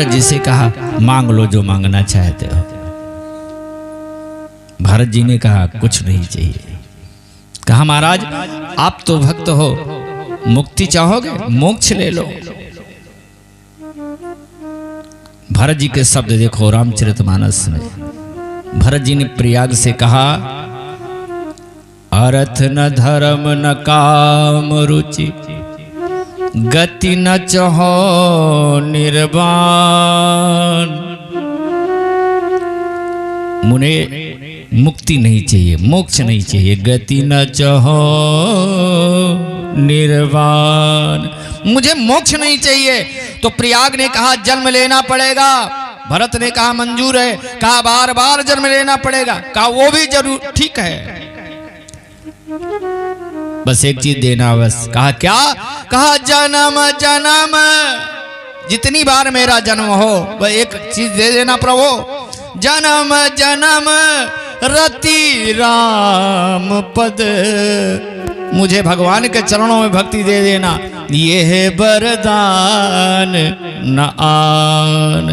भरत जी से कहा मांग लो जो मांगना चाहते हो। भरत जी ने कहा कुछ नहीं चाहिए। कहा महाराज आप तो भक्त हो, मुक्ति चाहोगे, मोक्ष ले लो। भरत जी के शब्द देखो रामचरितमानस में। भरत जी ने प्रयाग से कहा अर्थ न धर्म न काम रुचि, गति न चहो निर्वाण। मुने मुक्ति नहीं चाहिए, मोक्ष नहीं चाहिए, गति न चहो निर्वाण। मुझे मोक्ष नहीं चाहिए। तो प्रयाग ने कहा जन्म लेना पड़ेगा। भरत ने कहा मंजूर है। कहा बार बार जन्म लेना पड़ेगा। कहा वो भी जरूर ठीक है, बस एक चीज देना बस। कहा क्या? कहा जन्म जन्म, जितनी बार मेरा जन्म हो वह एक चीज दे देना प्रभु। जन्म जन्म रति राम पद, मुझे भगवान के चरणों में भक्ति दे देना, ये है वरदान न आन।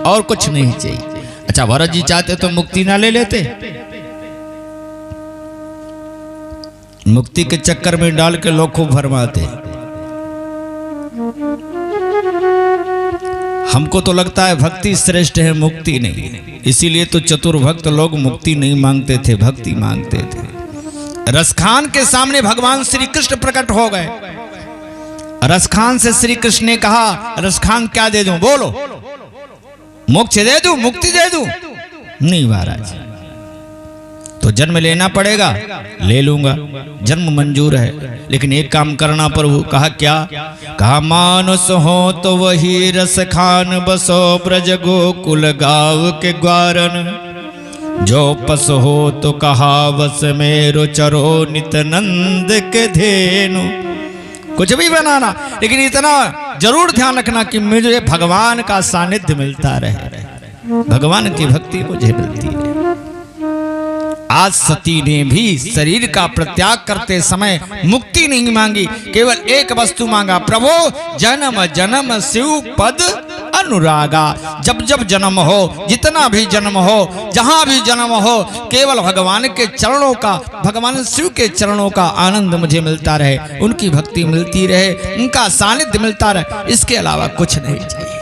और कुछ नहीं चाहिए। अच्छा भरत जी चाहते तो मुक्ति ना ले लेते? मुक्ति के चक्कर में डाल के लोग खूब भरमाते। हमको तो लगता है भक्ति श्रेष्ठ है, मुक्ति नहीं। इसीलिए तो चतुर्भक्त लोग मुक्ति नहीं मांगते थे, भक्ति मांगते थे। रसखान के सामने भगवान श्री कृष्ण प्रकट हो गए। रसखान से श्री कृष्ण ने कहा रसखान क्या दे दूं? बोलो, मोक्ष दे दूं, मुक्ति दे दूं? नहीं महाराज, तो जन्म लेना पड़ेगा। ले लूंगा, जन्म मंजूर है, लेकिन एक काम करना प्रभु। कहा क्या? कहा मानस हो तो वही रस खान, बसो ब्रज गोकुल गाँव के ग्वारन। जो पस हो तो कहा बस मेरो चरो नित नंद के धेनु। कुछ भी बनाना, लेकिन इतना जरूर ध्यान रखना कि मुझे भगवान का सानिध्य मिलता रहे, भगवान की भक्ति मुझे मिलती है। आज सती ने भी शरीर का परित्याग करते समय मुक्ति नहीं मांगी, केवल एक वस्तु मांगा, प्रभु जन्म जन्म शिव पद अनुरागा। जब जब जन्म हो, जितना भी जन्म हो, जहां भी जन्म हो, केवल भगवान के चरणों का, भगवान शिव के चरणों का आनंद मुझे मिलता रहे, उनकी भक्ति मिलती रहे, उनका सानिध्य मिलता रहे, इसके अलावा कुछ नहीं चाहिए।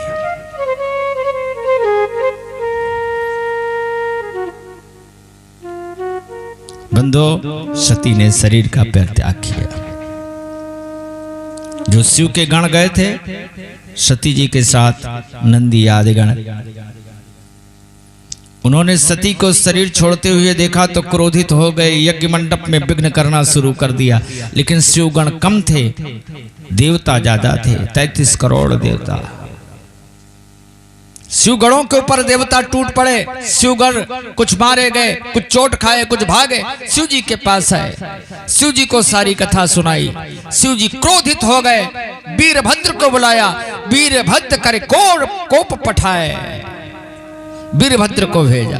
बंदो, सती ने शरीर का परित्याग किया। जो शिव के गण गए थे सती जी के साथ, नंदी आदि गण, उन्होंने सती को शरीर छोड़ते हुए देखा तो क्रोधित हो गए, यज्ञ मंडप में विघ्न करना शुरू कर दिया। लेकिन शिवगण कम थे, देवता ज्यादा थे, 33 करोड़ देवता। शिवगणों के ऊपर देवता टूट पड़े। शिवगण कुछ मारे गए, कुछ चोट खाए, कुछ भागे, शिव जी के पास आए, शिव जी को सारी कथा सुनाई। शिव जी क्रोधित हो गए, वीरभद्र को बुलाया, वीरभद्र करे कोप पठाए, वीरभद्र को भेजा।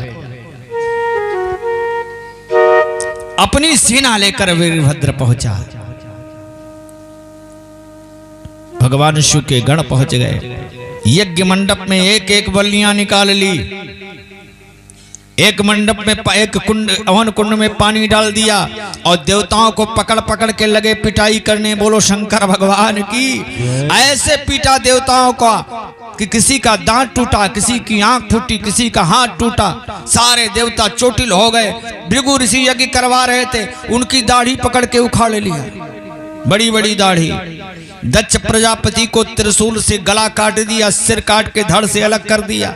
अपनी सेना लेकर वीरभद्र पहुंचा। भगवान शिव के गण पहुंच गए। यज्ञ मंडप में एक एक बल्लियां निकाल ली। एक मंडप में एक कुंड, हवन कुंड में पानी डाल दिया और देवताओं को पकड़ पकड़ के लगे पिटाई करने। बोलो शंकर भगवान की। ऐसे पीटा देवताओं का कि किसी का दांत टूटा, किसी की आंख फूटी, किसी का हाथ टूटा। सारे देवता चोटिल हो गए। भृगु ऋषि यज्ञ करवा रहे थे, उनकी दाढ़ी पकड़ के उखाड़ लिया, बड़ी बड़ी दाढ़ी। दक्ष प्रजापति को त्रिशूल से गला काट दिया, सिर काट के धड़ से अलग कर दिया।